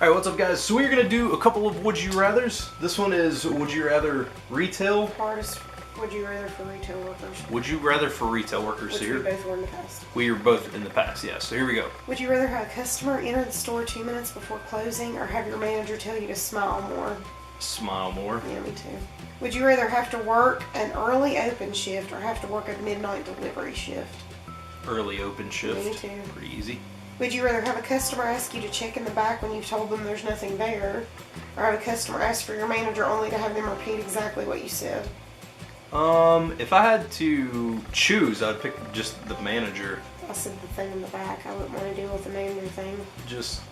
Alright, what's up guys? So we're going to do a couple of Would You Rathers. This one is Would You Rather Retail. Hardest Would You Rather for retail workers. Would you rather for retail workers? Which we both were in the past. We were both in the past, yes. So here we go. Would you rather have a customer enter the store 2 minutes before closing or have your manager tell you to smile more? Smile more. Yeah, me too. Would you rather have to work an early open shift or have to work a midnight delivery shift? Early open shift. Me too. Pretty easy. Would you rather have a customer ask you to check in the back when you've told them there's nothing there, or have a customer ask for your manager only to have them repeat exactly what you said? If I had to choose, I'd pick just the manager. I said the thing in the back. I wouldn't want to deal with the manager thing. Just,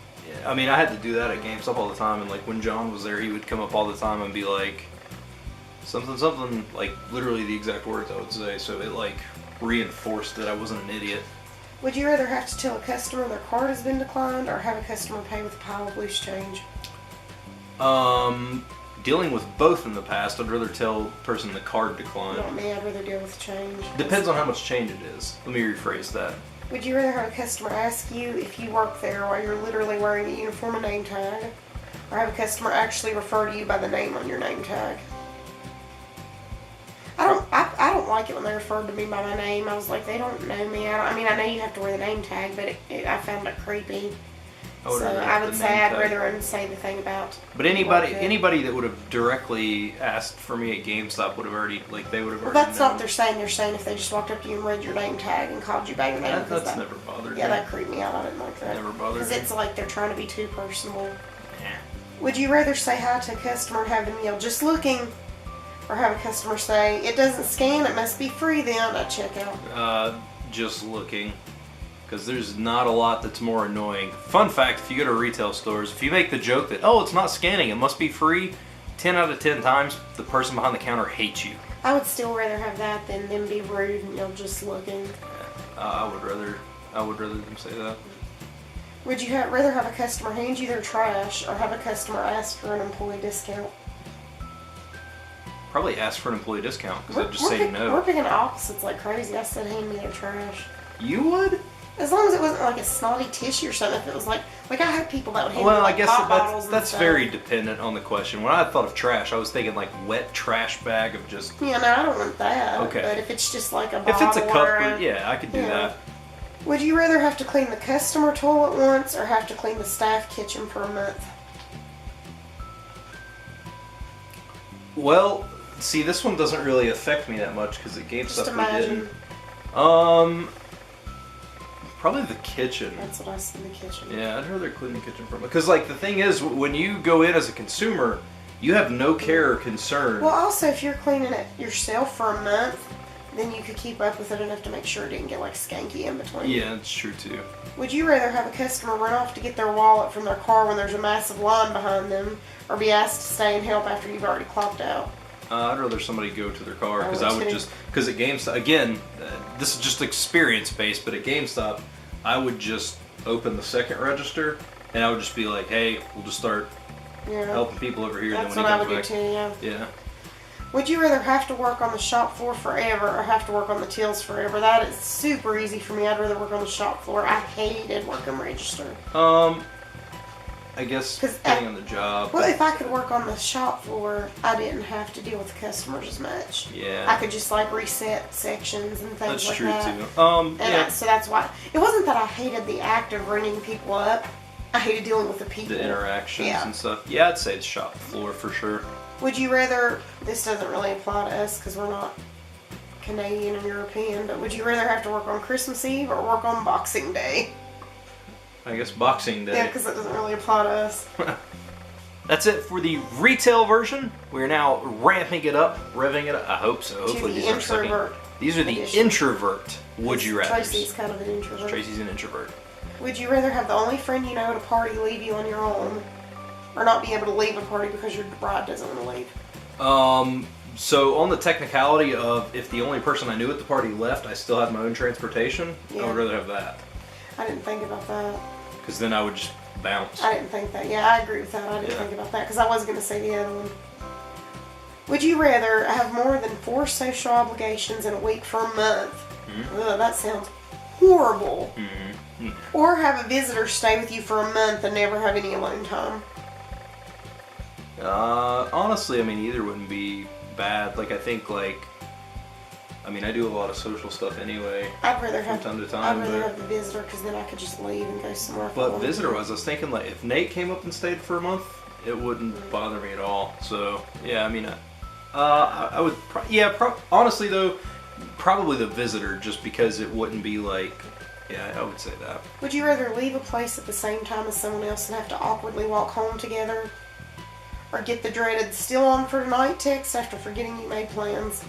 I mean, I had to do that at GameStop all the time, and like when John was there, he would come up all the time and be like, something, like literally the exact words I would say, so it like reinforced that I wasn't an idiot. Would you rather have to tell a customer their card has been declined or have a customer pay with a pile of loose change? Dealing with both in the past, I'd rather tell the person the card declined. Not me, I'd rather deal with change. Depends on how much change it is. Let me rephrase that. Would you rather have a customer ask you if you work there while you're literally wearing a uniform and name tag, or have a customer actually refer to you by the name on your name tag? I don't like it when they referred to me by my name. I was like, they don't know me. I mean, I know you have to wear the name tag, but I found it creepy. So I would say I'd rather say the thing about. But anybody that would have directly asked for me at GameStop would have already, like, they would have already. Well, that's known. not what they're saying. They're saying if they just walked up to you and read your name tag and called you by your name. That's never bothered me. Yeah, that creeped me out. I didn't like that. Never bothered me. Because it's like they're trying to be too personal. Yeah. Would you rather say hi to a customer and have them yell, "Just looking," or have a customer say, "It doesn't scan, it must be free then," at checkout? Just looking. Because there's not a lot that's more annoying. Fun fact, if you go to retail stores, if you make the joke that, oh, it's not scanning, it must be free, 10 out of 10 times, the person behind the counter hates you. I would still rather have that than them be rude and yell, "Just looking." I would rather them say that. Would you rather have a customer hand you their trash or have a customer ask for an employee discount? Probably ask for an employee discount, because I'd just say no. We're picking opposites like crazy. I said hand me their trash. You would? As long as it wasn't like a snotty tissue or something. If it was like I had people that would hand me I like guess pop bottles that's and very dependent on the question. When I thought of trash, I was thinking like wet trash bag of just. Yeah, no, I don't want that. Okay. But if it's just like a bottle if it's a cup, or yeah, I could do that. Would you rather have to clean the customer toilet once or have to clean the staff kitchen for a month? Well, see, this one doesn't really affect me that much because at GameStop Just imagine. we didn't. Probably the kitchen. That's what I see in the kitchen. Yeah, I'd rather clean the kitchen for because like the thing is, when you go in as a consumer, you have no care or concern. Well, also if you're cleaning it yourself for a month, then you could keep up with it enough to make sure it didn't get like skanky in between. Yeah, that's true too. Would you rather have a customer run off to get their wallet from their car when there's a massive line behind them, or be asked to stay and help after you've already clocked out? I'd rather somebody go to their car because I I would would too. just because at GameStop again, this is just experience based, but at GameStop, I would just open the second register and I would just be like, hey, we'll just start helping people over here. That's then what when I he would comes do back, too. Yeah. Yeah. Would you rather have to work on the shop floor forever or have to work on the tills forever? That is super easy for me. I'd rather work on the shop floor. I hated working register. I guess depending on the job. Well, if I could work on the shop floor, I didn't have to deal with customers as much. Yeah. I could just like reset sections and things like that. That's true too. So that's why it wasn't that I hated the act of ringing people up. I hated dealing with the people. The interactions and stuff. Yeah, I'd say it's shop floor for sure. Would you rather? This doesn't really apply to us because we're not Canadian and European. But would you rather have to work on Christmas Eve or work on Boxing Day? I guess Boxing Day. Yeah, because it doesn't really apply to us. That's it for the retail version. We're now ramping it up, revving it up. I hope so. Hopefully the these are sucking. introvert. These are the edition. introvert Would You Rather. Tracy's kind of an introvert. Tracy's an introvert. Would you rather have the only friend you know at a party leave you on your own, or not be able to leave a party because your bride doesn't want to leave? So on the technicality of if the only person I knew at the party left, I still had my own transportation, I would rather have that. I didn't think about that. Because then I would just bounce. I didn't think that. Yeah, I agree with that. I didn't think about that because I was going to say the other one. Would you rather have more than 4 social obligations in a week for a month? Mm-hmm. Ugh, that sounds horrible. Mm-hmm. Or have a visitor stay with you for a month and never have any alone time. Honestly, I mean, either wouldn't be bad. Like, I think, like, I mean, I do a lot of social stuff anyway. I'd rather have from time to time. I'd rather have the visitor because then I could just leave and go somewhere. But visitor-wise, I was thinking, like, if Nate came up and stayed for a month, it wouldn't bother me at all. So, yeah, I mean, I would, honestly, though, probably the visitor, just because it wouldn't be like, yeah, I would say that. Would you rather leave a place at the same time as someone else and have to awkwardly walk home together? Or get the dreaded still on for tonight text after forgetting you made plans?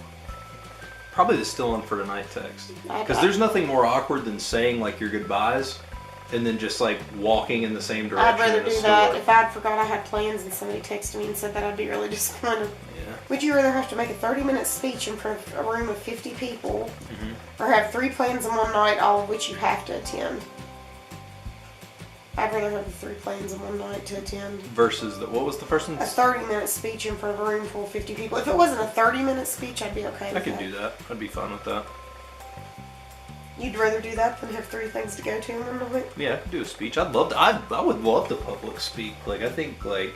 Probably the still on for tonight text. Because there's nothing more awkward than saying, like, your goodbyes and then just, like, walking in the same direction. I'd rather do that. If I'd forgot I had plans and somebody texted me and said that, I'd be really disappointed. Yeah. Would you rather have to make a 30-minute speech in front of a room of 50 people or have 3 plans in one night, all of which you have to attend? I'd rather have the 3 plans in one night to attend. Versus what was the first one? A 30-minute speech in front of a room full of 50 people. If it wasn't a 30-minute speech, I'd be okay with that. I could do that. I'd be fine with that. You'd rather do that than have 3 things to go to in one night? Yeah, I could do a speech. I would love to public speak. Like, I think, like,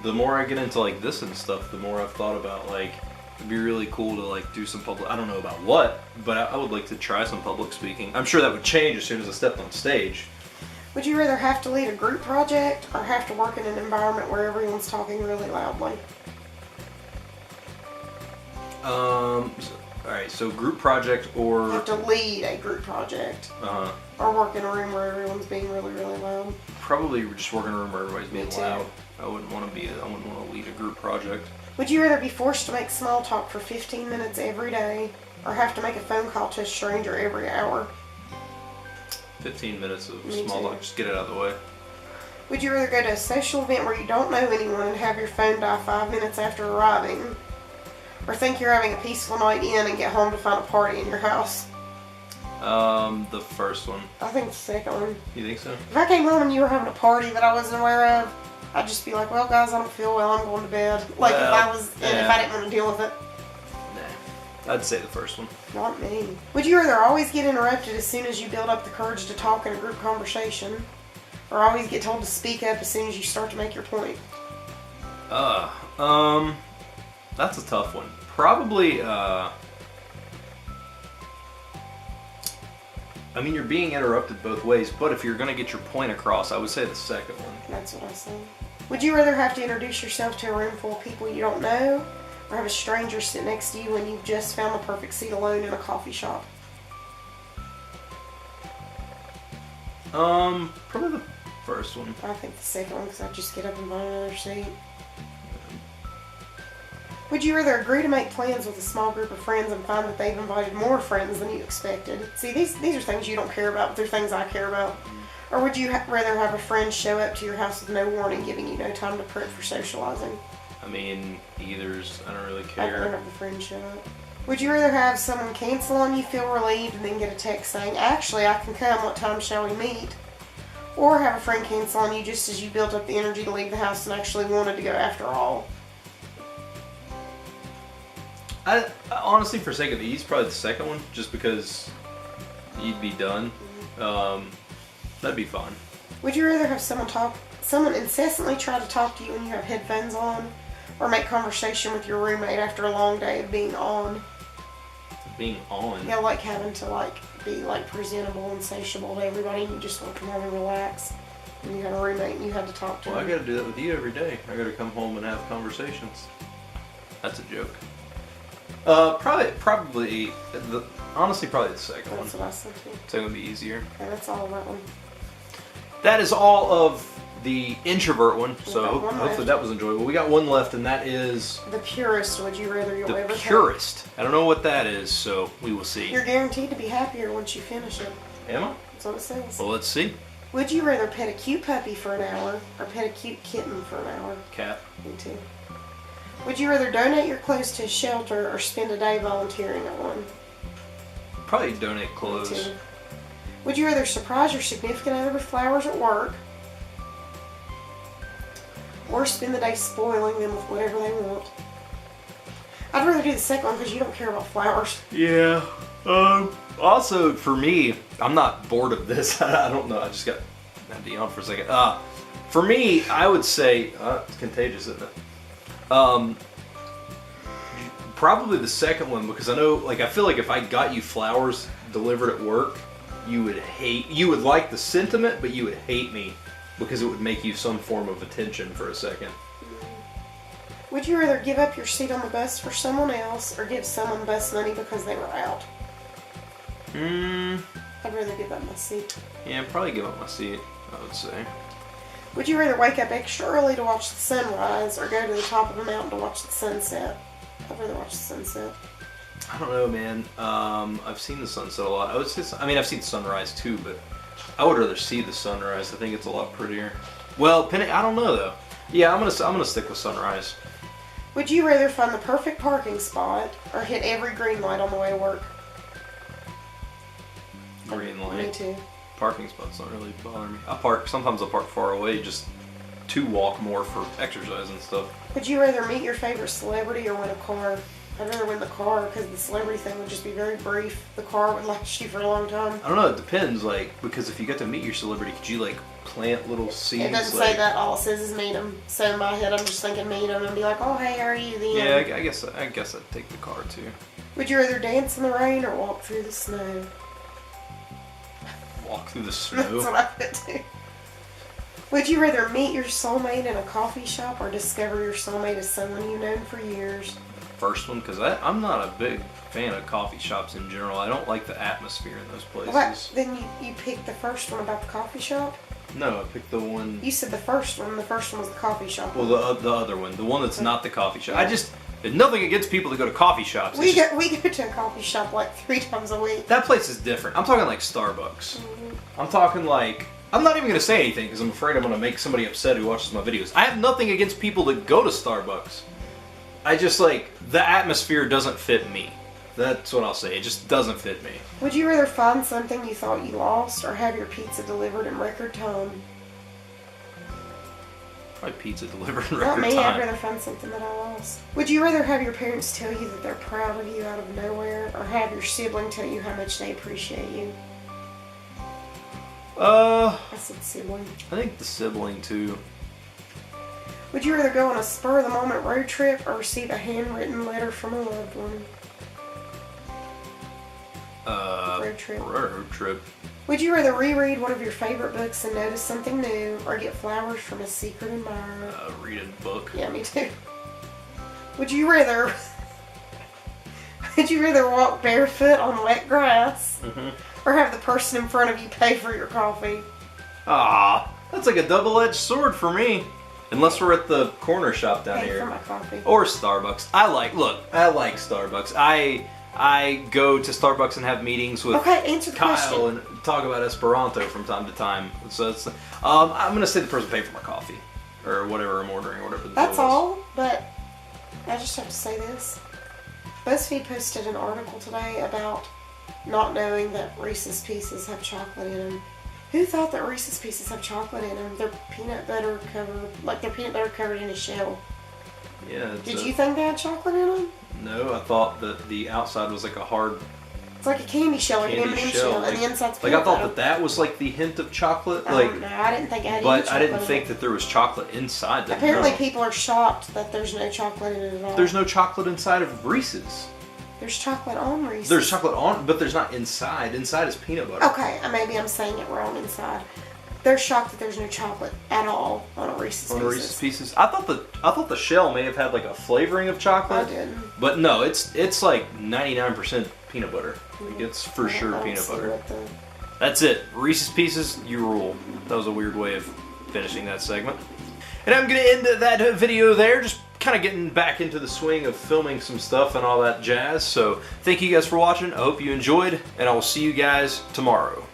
the more I get into, like, this and stuff, the more I've thought about, like, it'd be really cool to, like, do some public, I don't know about what, but I would like to try some public speaking. I'm sure that would change as soon as I stepped on stage. Would you rather have to lead a group project or have to work in an environment where everyone's talking really loudly? Alright, so group project or... Have to lead a group project. Or work in a room where everyone's being really, really loud. Probably just work in a room where everybody's being loud. I wouldn't want to lead a group project. Would you rather be forced to make small talk for 15 minutes every day or have to make a phone call to a stranger every hour? 15 minutes of small talk, just get it out of the way. Would you rather go to a social event where you don't know anyone and have your phone die 5 minutes after arriving? Or think you're having a peaceful night in and get home to find a party in your house? The first one. I think the second one. You think so? If I came home and you were having a party that I wasn't aware of, I'd just be like, well, guys, I don't feel well, I'm going to bed. Like, if I didn't want to deal with it. Nah. I'd say the first one. Not me. Would you rather always get interrupted as soon as you build up the courage to talk in a group conversation, or always get told to speak up as soon as you start to make your point? That's a tough one. Probably, I mean, you're being interrupted both ways, but if you're going to get your point across, I would say the second one. That's what I said. Would you rather have to introduce yourself to a room full of people you don't know, or have a stranger sit next to you when you've just found the perfect seat alone in a coffee shop? Probably the first one. I think the second one, because I'd just get up and find another seat. Would you rather agree to make plans with a small group of friends and find that they've invited more friends than you expected? See, these are things you don't care about, but they're things I care about. Or would you rather have a friend show up to your house with no warning, giving you no time to prep for socializing? I mean, either's, I don't really I'd care. rather have the friend show up. Would you rather have someone cancel on you, feel relieved, and then get a text saying, actually, I can come, what time shall we meet? Or have a friend cancel on you just as you built up the energy to leave the house and actually wanted to go after all? I honestly, for sake of ease, probably the second one, just because you'd be done. That'd be fun. Would you rather have someone incessantly try to talk to you when you have headphones on, or make conversation with your roommate after a long day of being on? Being on? Yeah, like having to be presentable and sociable to everybody, and you just want to come home and relax. And you had a roommate and you had to talk to Well, him. I gotta do that with you every day. I gotta come home and have conversations. That's a joke. Honestly, probably the second one. That's what I said too. Second would be easier. Okay, that's all of that one. That is all of the introvert one, We so got one hopefully left. that was enjoyable. We got one left, and that is The purest would you rather you'll the ever take? purest. I don't know what that is, so we will see. You're guaranteed to be happier once you finish it. Am I? That's what it says. Well, let's see. Would you rather pet a cute puppy for an hour or pet a cute kitten for an hour? Cat. Me too. Would you rather donate your clothes to a shelter or spend a day volunteering at one? Probably donate Me clothes. too. Would you rather surprise your significant other with flowers at work or spend the day spoiling them with whatever they want? I'd rather do the second one because you don't care about flowers. Yeah. Also, for me, I'm not bored of this. I don't know. I just got empty on for a second. For me, I would say it's contagious, isn't it? Probably the second one, because I know, like, I feel like if I got you flowers delivered at work, you would like the sentiment, but you would hate me because it would make you some form of attention for a second. Would you rather give up your seat on the bus for someone else or give someone bus money because they were out? I'd rather give up my seat. Yeah, I'd probably give up my seat, I would say. Would you rather wake up extra early to watch the sunrise or go to the top of a mountain to watch the sunset? I'd rather watch the sunset. I don't know, man. I've seen the sunset a lot. I would say, I've seen sunrise too, but I would rather see the sunrise. I think it's a lot prettier. Well, I don't know though. Yeah, I'm gonna stick with sunrise. Would you rather find the perfect parking spot or hit every green light on the way to work? Green light. Me too. Parking spots don't really bother me. Sometimes I park far away just to walk more for exercise and stuff. Would you rather meet your favorite celebrity or win a car? I'd rather win the car because the celebrity thing would just be very brief. The car would last you for a long time. I don't know, it depends, like, because if you get to meet your celebrity, could you, like, plant little seeds? It doesn't say that. All it says is meet them. So in my head, I'm just thinking meet them and be like, oh, hey, how are you then? Yeah, I guess I'd take the car, too. Would you rather dance in the rain or walk through the snow? Walk through the snow? That's what I would do. Would you rather meet your soulmate in a coffee shop or discover your soulmate as someone you've known for years? First one, because I'm not a big fan of coffee shops in general. I don't like the atmosphere in those places. What? Then you picked the first one about the coffee shop? No, I picked the one... You said the first one. The first one was the coffee shop. Well, the other one. The one that's not the coffee shop. There's nothing against people that go to coffee shops. We go to a coffee shop like 3 times a week. That place is different. I'm talking like Starbucks. Mm-hmm. I'm talking like... I'm not even going to say anything because I'm afraid I'm going to make somebody upset who watches my videos. I have nothing against people that go to Starbucks. I just, like, the atmosphere doesn't fit me. That's what I'll say. It just doesn't fit me. Would you rather find something you thought you lost or have your pizza delivered in record time? Probably pizza delivered in record Not me. time. I'd rather find something that I lost. Would you rather have your parents tell you that they're proud of you out of nowhere or have your sibling tell you how much they appreciate you? I said sibling. I think the sibling, too. Would you rather go on a spur-of-the-moment road trip or receive a handwritten letter from a loved one? Road trip. Road trip. Would you rather reread one of your favorite books and notice something new, or get flowers from a secret admirer? Read a book. Yeah, me too. Would you rather... Would you rather walk barefoot on wet grass, or have the person in front of you pay for your coffee? Ah, that's like a double-edged sword for me. Unless we're at the corner shop down Pay here. for my coffee. Or Starbucks. I like Starbucks. I go to Starbucks and have meetings with answer the Kyle question. and talk about Esperanto from time to time. So it's, I'm gonna say the person pay for my coffee or whatever I'm ordering, or whatever. That's all, but I just have to say this. BuzzFeed posted an article today about not knowing that Reese's Pieces have chocolate in them. Who thought that Reese's Pieces have chocolate in them? They're peanut butter covered in a shell. Yeah. Did you think they had chocolate in them? No, I thought that the outside was like a hard... It's like a candy shell, like an M&M shell, and the inside's peanut butter. I thought that was like the hint of chocolate. No, I didn't think it had any chocolate. But I didn't think that there was chocolate inside them. Apparently people are shocked that there's no chocolate in it at all. There's no chocolate inside of Reese's. There's chocolate on Reese's. There's chocolate on, but there's not inside. Inside is peanut butter. Okay, maybe I'm saying it wrong inside. They're shocked that there's no chocolate at all on a Reese's Pieces. On Reese's Pieces. I thought the shell may have had like a flavoring of chocolate. I didn't. But no, it's like 99% peanut butter. Like it's for sure peanut butter. That's it. Reese's Pieces, you rule. That was a weird way of finishing that segment. And I'm going to end that video there, just kind of getting back into the swing of filming some stuff and all that jazz. So thank you guys for watching. I hope you enjoyed, and I will see you guys tomorrow.